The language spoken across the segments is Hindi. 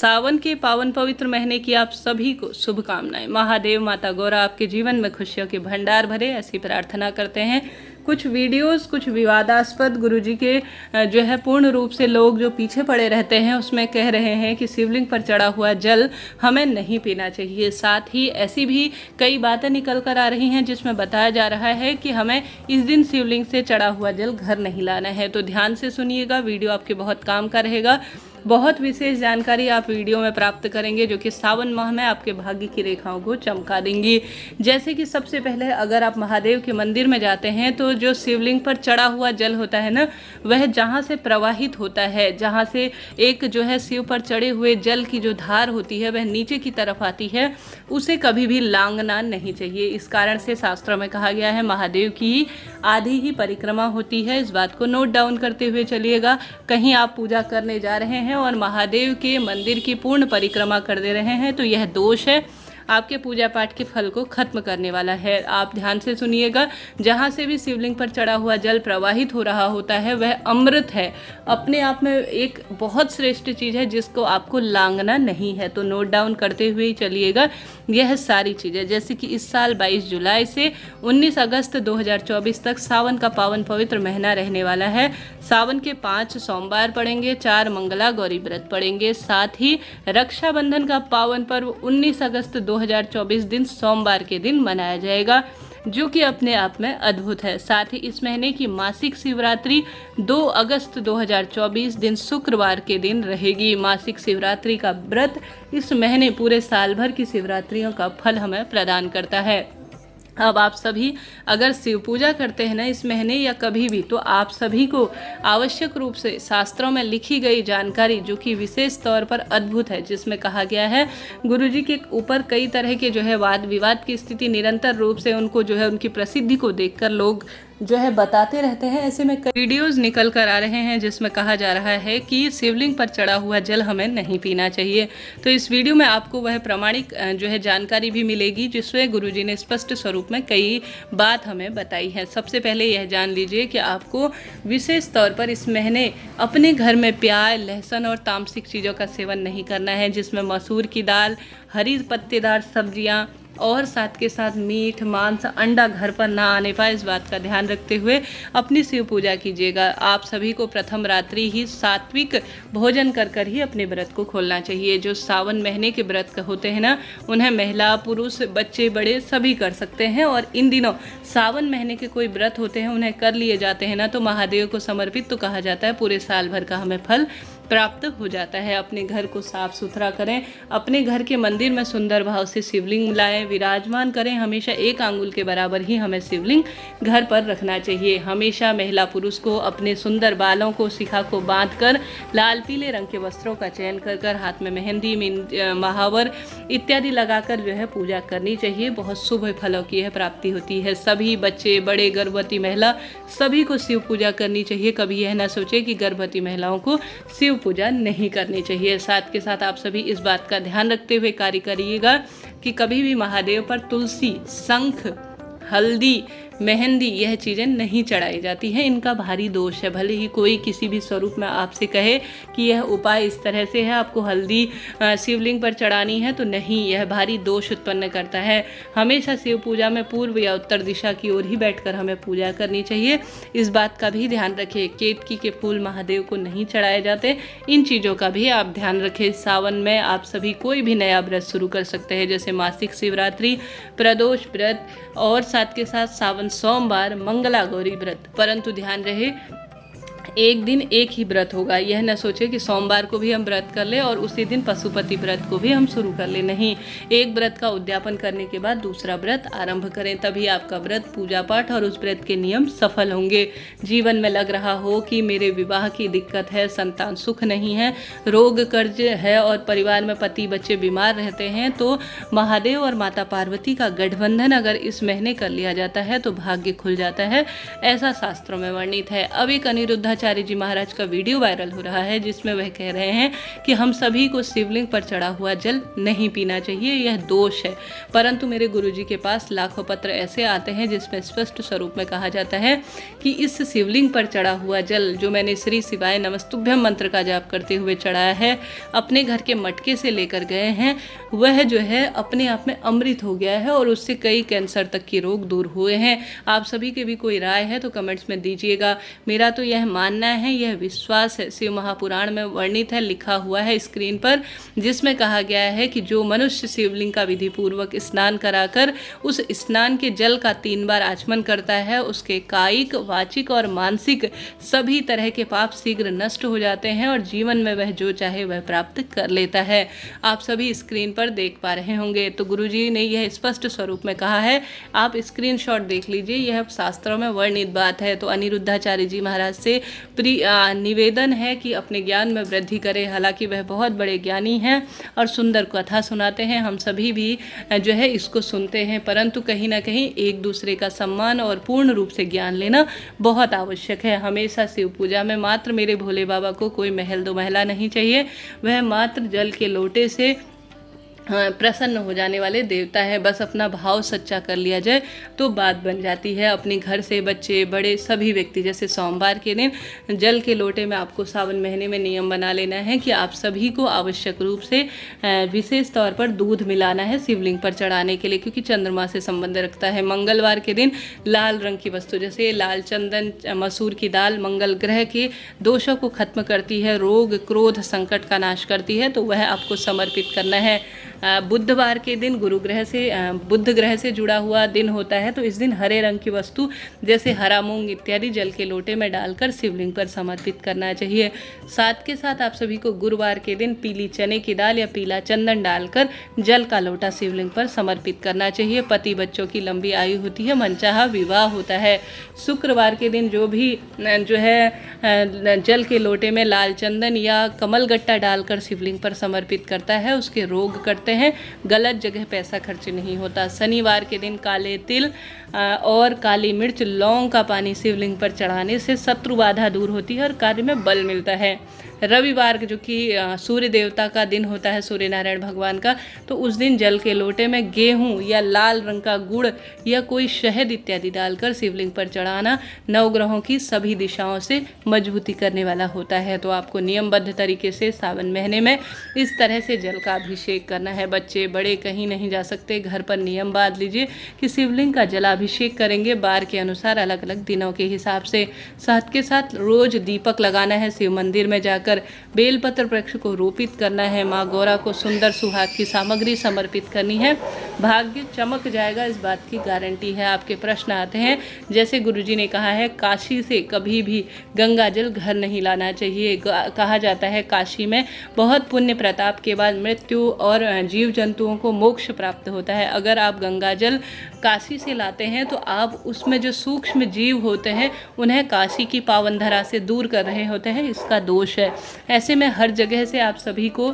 सावन के पावन पवित्र महीने की आप सभी को शुभकामनाएं। महादेव माता गौरा आपके जीवन में खुशियों के भंडार भरे, ऐसी प्रार्थना करते हैं। कुछ वीडियोस कुछ विवादास्पद गुरुजी के जो है पूर्ण रूप से लोग जो पीछे पड़े रहते हैं उसमें कह रहे हैं कि शिवलिंग पर चढ़ा हुआ जल हमें नहीं पीना चाहिए। साथ ही ऐसी भी कई बातें निकल कर आ रही हैं जिसमें बताया जा रहा है कि हमें इस दिन शिवलिंग से चढ़ा हुआ जल घर नहीं लाना है। तो ध्यान से सुनिएगा, वीडियो आपके बहुत काम का रहेगा। बहुत विशेष जानकारी आप वीडियो में प्राप्त करेंगे जो कि सावन माह में आपके भाग्य की रेखाओं को चमका देंगी। जैसे कि सबसे पहले अगर आप महादेव के मंदिर में जाते हैं तो जो शिवलिंग पर चढ़ा हुआ जल होता है ना, वह जहाँ से प्रवाहित होता है, जहाँ से एक जो है शिव पर चढ़े हुए जल की जो धार होती है वह नीचे की तरफ आती है, उसे कभी भी लांघना नहीं चाहिए। इस कारण से शास्त्रों में कहा गया है महादेव की आधी ही परिक्रमा होती है। इस बात को नोट डाउन करते हुए चलिएगा। कहीं आप पूजा करने जा रहे हैं और महादेव के मंदिर की पूर्ण परिक्रमा कर दे रहे हैं तो यह दोष है, आपके पूजा पाठ के फल को खत्म करने वाला है। आप ध्यान से सुनिएगा, जहाँ से भी शिवलिंग पर चढ़ा हुआ जल प्रवाहित हो रहा होता है वह अमृत है, अपने आप में एक बहुत श्रेष्ठ चीज़ है जिसको आपको लांघना नहीं है। तो नोट डाउन करते हुए ही चलिएगा यह सारी चीज़ें। जैसे कि इस साल 22 जुलाई से 19 अगस्त 2024 तक सावन का पावन पवित्र महीना रहने वाला है। सावन के 5 सोमवार पड़ेंगे, 4 मंगला गौरी व्रत पड़ेंगे। साथ ही रक्षाबंधन का पावन पर्व 19 अगस्त 2024 दिन सोमवार के दिन मनाया जाएगा, जो कि अपने आप में अद्भुत है। साथ ही इस महीने की मासिक शिवरात्रि 2 अगस्त 2024 दिन शुक्रवार के दिन रहेगी। मासिक शिवरात्रि का व्रत इस महीने पूरे साल भर की शिवरात्रियों का फल हमें प्रदान करता है। अब आप सभी अगर शिव पूजा करते हैं ना इस महीने या कभी भी, तो आप सभी को आवश्यक रूप से शास्त्रों में लिखी गई जानकारी जो कि विशेष तौर पर अद्भुत है, जिसमें कहा गया है गुरुजी के ऊपर कई तरह के जो है वाद विवाद की स्थिति निरंतर रूप से उनको जो है उनकी प्रसिद्धि को देखकर लोग जो है बताते रहते हैं। ऐसे में कई वीडियोस निकल कर आ रहे हैं जिसमें कहा जा रहा है कि शिवलिंग पर चढ़ा हुआ जल हमें नहीं पीना चाहिए। तो इस वीडियो में आपको वह प्रामाणिक जो है जानकारी भी मिलेगी जिसमें गुरुजी ने स्पष्ट स्वरूप में कई बात हमें बताई है। सबसे पहले यह जान लीजिए कि आपको विशेष तौर पर इस महीने अपने घर में प्याज, लहसुन और तामसिक चीज़ों का सेवन नहीं करना है, जिसमें मसूर की दाल, हरी पत्तेदार सब्जियाँ और साथ के साथ मीट, मांस, अंडा घर पर ना आने पाए, इस बात का ध्यान रखते हुए अपनी शिव पूजा कीजिएगा। आप सभी को प्रथम रात्रि ही सात्विक भोजन कर कर ही अपने व्रत को खोलना चाहिए। जो सावन महीने के व्रत होते हैं ना, उन्हें महिला, पुरुष, बच्चे, बड़े सभी कर सकते हैं। और इन दिनों सावन महीने के कोई व्रत होते हैं उन्हें कर लिए जाते हैं ना, तो महादेव को समर्पित तो कहा जाता है, पूरे साल भर का हमें फल प्राप्त हो जाता है। अपने घर को साफ सुथरा करें, अपने घर के मंदिर में सुंदर भाव से शिवलिंग लाएं, विराजमान करें। हमेशा 1 आंगुल के बराबर ही हमें शिवलिंग घर पर रखना चाहिए। हमेशा महिला पुरुष को अपने सुंदर बालों को, शिखा को बांधकर लाल पीले रंग के वस्त्रों का चयन कर हाथ में मेहंदी, महावर इत्यादि लगाकर जो है पूजा करनी चाहिए। बहुत शुभ फलों की यह प्राप्ति होती है। सभी बच्चे, बड़े, गर्भवती महिला सभी को शिव पूजा करनी चाहिए। कभी यह ना सोचे कि गर्भवती महिलाओं को शिव पूजा नहीं करनी चाहिए। साथ के साथ आप सभी इस बात का ध्यान रखते हुए कार्य करिएगा कि कभी भी महादेव पर तुलसी, शंख, हल्दी, मेहंदी यह चीज़ें नहीं चढ़ाई जाती हैं। इनका भारी दोष है। भले ही कोई किसी भी स्वरूप में आपसे कहे कि यह उपाय इस तरह से है, आपको हल्दी शिवलिंग पर चढ़ानी है, तो नहीं, यह भारी दोष उत्पन्न करता है। हमेशा शिव पूजा में पूर्व या उत्तर दिशा की ओर ही बैठकर हमें पूजा करनी चाहिए। इस बात का भी ध्यान रखें। केतकी के फूल महादेव को नहीं चढ़ाए जाते, इन चीज़ों का भी आप ध्यान रखें। सावन में आप सभी कोई भी नया व्रत शुरू कर सकते हैं, जैसे मासिक शिवरात्रि, प्रदोष व्रत और साथ के साथ सावन सोमवार, मंगला गौरी व्रत। परंतु ध्यान रहे एक दिन एक ही व्रत होगा। यह न सोचे कि सोमवार को भी हम व्रत कर ले और उसी दिन पशुपति व्रत को भी हम शुरू कर ले। नहीं, एक व्रत का उद्यापन करने के बाद दूसरा व्रत आरंभ करें, तभी आपका व्रत, पूजा पाठ और उस व्रत के नियम सफल होंगे। जीवन में लग रहा हो कि मेरे विवाह की दिक्कत है, संतान सुख नहीं है, रोग कर्ज है और परिवार में पति बच्चे बीमार रहते हैं, तो महादेव और माता पार्वती का गठबंधन अगर इस महीने कर लिया जाता है तो भाग्य खुल जाता है, ऐसा शास्त्रों में वर्णित है। अब एक अनिरुद्ध अनिरुद्धाचार्य जी महाराज का वीडियो वायरल हो रहा है, जिसमें वह कह रहे हैं कि हम सभी को शिवलिंग पर चढ़ा हुआ जल नहीं पीना चाहिए, यह दोष है। परंतु मेरे गुरुजी के पास लाखों पत्र ऐसे आते हैं जिसमें स्पष्ट स्वरूप में कहा जाता है कि इस शिवलिंग पर चढ़ा हुआ जल जो मैंने श्री शिवाय नमस्तुभ्यम मंत्र का जाप करते हुए चढ़ाया है, अपने घर के मटके से लेकर गए हैं, वह जो है अपने आप में अमृत हो गया है और उससे कई कैंसर तक की रोग दूर हुए हैं। आप सभी के भी कोई राय है तो कमेंट्स में दीजिएगा। मेरा तो यह मानना है, यह विश्वास है। शिव महापुराण में वर्णित है, लिखा हुआ है स्क्रीन पर, जिसमें कहा गया है कि जो मनुष्य शिवलिंग का विधि पूर्वक स्नान कराकर उस स्नान के जल का 3 बार आचमन करता है, उसके कायिक, वाचिक और मानसिक सभी तरह के पाप शीघ्र नष्ट हो जाते हैं और जीवन में वह जो चाहे वह प्राप्त कर लेता है। आप सभी स्क्रीन पर देख पा रहे होंगे। तो गुरुजी ने यह स्पष्ट स्वरूप में कहा है, आप स्क्रीनशॉट देख लीजिए, यह शास्त्रों में वर्णित बात है। तो अनिरुद्धाचार्य जी महाराज से निवेदन है कि अपने ज्ञान में वृद्धि करें। हालांकि वह बहुत बड़े ज्ञानी हैं और सुंदर कथा सुनाते हैं, हम सभी भी जो है इसको सुनते हैं, परंतु कहीं ना कहीं एक दूसरे का सम्मान और पूर्ण रूप से ज्ञान लेना बहुत आवश्यक है। हमेशा शिव पूजा में मात्र मेरे भोले बाबा को कोई महल दो महला नहीं चाहिए, वह मात्र जल के लोटे से प्रसन्न हो जाने वाले देवता है। बस अपना भाव सच्चा कर लिया जाए तो बात बन जाती है। अपने घर से बच्चे बड़े सभी व्यक्ति, जैसे सोमवार के दिन जल के लोटे में आपको सावन महीने में नियम बना लेना है कि आप सभी को आवश्यक रूप से विशेष तौर पर दूध मिलाना है शिवलिंग पर चढ़ाने के लिए, क्योंकि चंद्रमा से संबंध रखता है। मंगलवार के दिन लाल रंग की वस्तु, जैसे लाल चंदन, मसूर की दाल मंगल ग्रह के दोषों को खत्म करती है, रोग क्रोध संकट का नाश करती है, तो वह आपको समर्पित करना है। बुधवार के दिन गुरु ग्रह से बुध ग्रह से जुड़ा हुआ दिन होता है, तो इस दिन हरे रंग की वस्तु जैसे हरा मूंग इत्यादि जल के लोटे में डालकर शिवलिंग पर समर्पित करना चाहिए। साथ के साथ आप सभी को गुरुवार के दिन पीली चने की दाल या पीला चंदन डालकर जल का लोटा शिवलिंग पर समर्पित करना चाहिए। पति बच्चों की लंबी आयु होती है, मनचाहा विवाह होता है। शुक्रवार के दिन जो भी जो है जल के लोटे में लाल चंदन या कमल गट्टा डालकर शिवलिंग पर समर्पित करता है, उसके रोग करते हैं, गलत जगह पैसा खर्च नहीं होता। शनिवार के दिन काले तिल और काली मिर्च, लौंग का पानी शिवलिंग पर चढ़ाने से शत्रु बाधा दूर होती है और कार्य में बल मिलता है। रविवार जो कि सूर्य देवता का दिन होता है, सूर्य नारायण भगवान का, तो उस दिन जल के लोटे में गेहूं या लाल रंग का गुड़ या कोई शहद इत्यादि डालकर शिवलिंग पर चढ़ाना नवग्रहों की सभी दिशाओं से मजबूती करने वाला होता है। तो आपको नियमबद्ध तरीके से सावन महीने में इस तरह से जल का अभिषेक करना है। बच्चे बड़े कहीं नहीं जा सकते, घर पर नियम बांध लीजिए कि शिवलिंग का जलाभिषेक करेंगे बार के अनुसार, अलग अलग दिनों के हिसाब से। साथ के साथ रोज दीपक लगाना है, शिव मंदिर में जाकर बेलपत्र वृक्ष को रोपित करना है, माँ गौरा को सुंदर सुहाग की सामग्री समर्पित करनी है। भाग्य चमक जाएगा, इस बात की गारंटी है। आपके प्रश्न आते हैं, जैसे गुरुजी ने कहा है काशी से कभी भी गंगा जल घर नहीं लाना चाहिए। कहा जाता है काशी में बहुत पुण्य प्रताप के बाद मृत्यु और जीव जंतुओं को मोक्ष प्राप्त होता है। अगर आप गंगा जल काशी से लाते हैं तो आप उसमें जो सूक्ष्म जीव होते हैं उन्हें काशी की पावन धरा से दूर कर रहे होते हैं, इसका दोष है। ऐसे में हर जगह से आप सभी को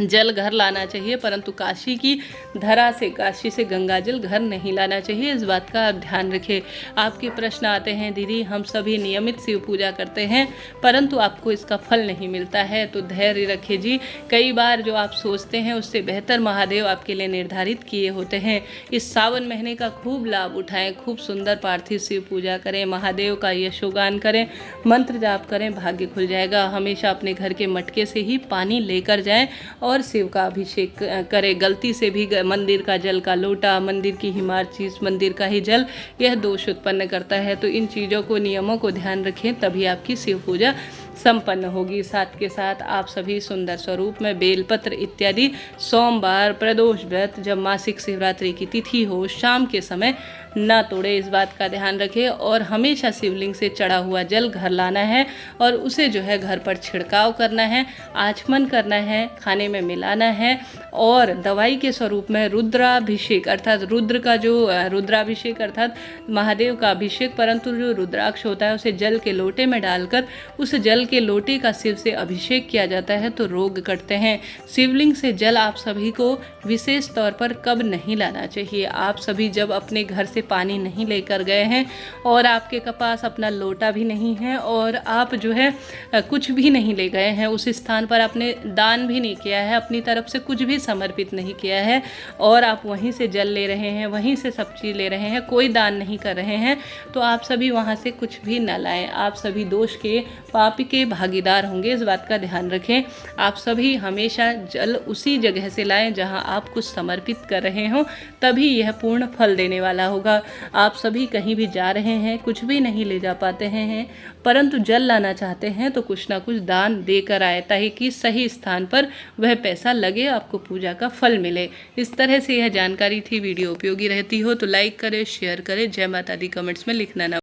जल घर लाना चाहिए, परंतु काशी की धरा से, काशी से गंगा जल घर नहीं लाना चाहिए, इस बात का आप ध्यान रखें। आपके प्रश्न आते हैं, दीदी हम सभी नियमित शिव पूजा करते हैं परंतु आपको इसका फल नहीं मिलता है, तो धैर्य रखिए जी। कई बार जो आप सोचते हैं उससे बेहतर महादेव आपके लिए निर्धारित किए होते हैं। इस सावन महीने का खूब लाभ उठाएं, खूब सुंदर पार्थिव शिव पूजा करें, महादेव का यशोगान करें, मंत्र जाप करें, भाग्य खुल जाएगा। हमेशा अपने घर के मटके से ही पानी लेकर जाएं और शिव का अभिषेक करें। गलती से भी मंदिर का जल का लोटा, मंदिर की हिमार्चीस, मंदिर का ही जल, यह दोष उत्पन्न करता है। तो इन चीज़ों को, नियमों को ध्यान रखें, तभी आपकी शिव पूजा संपन्न होगी। साथ के साथ आप सभी सुंदर स्वरूप में बेलपत्र इत्यादि सोमवार, प्रदोष व्रत, जब मासिक शिवरात्रि की तिथि हो, शाम के समय ना तोड़े, इस बात का ध्यान रखें। और हमेशा शिवलिंग से चढ़ा हुआ जल घर लाना है और उसे जो है घर पर छिड़काव करना है, आचमन करना है, खाने में मिलाना है। और दवाई के स्वरूप में रुद्राभिषेक अर्थात रुद्र का जो रुद्राभिषेक अर्थात महादेव का अभिषेक, परंतु जो रुद्राक्ष होता है उसे जल के लोटे में डालकर उस जल के लोटे का शिव से अभिषेक किया जाता है तो रोग कटते हैं। शिवलिंग से जल आप सभी को विशेष तौर पर कब नहीं लाना चाहिए, आप सभी जब अपने घर से पानी नहीं लेकर गए हैं और आपके पास अपना लोटा भी नहीं है और आप जो है कुछ भी नहीं ले गए हैं, उस स्थान पर आपने दान भी नहीं किया है, अपनी तरफ से कुछ भी समर्पित नहीं किया है और आप वहीं से जल ले रहे हैं, वहीं से सब चीज़ ले रहे हैं, कोई दान नहीं कर रहे हैं, तो आप सभी वहाँ से कुछ भी न लाएं। आप सभी दोष के, पाप के भागीदार होंगे, इस बात का ध्यान रखें। आप सभी हमेशा जल उसी जगह से लाएं जहाँ आप कुछ समर्पित कर रहे हो, तभी यह पूर्ण फल देने वाला होगा। आप सभी कहीं भी जा रहे हैं, कुछ भी नहीं ले जा पाते हैं, परंतु जल लाना चाहते हैं तो कुछ ना कुछ दान देकर आए, ताकि सही स्थान पर वह पैसा लगे, आपको पूजा का फल मिले। इस तरह से यह जानकारी थी। वीडियो उपयोगी रहती हो तो लाइक करें, शेयर करें। जय माता दी कमेंट्स में लिखना ना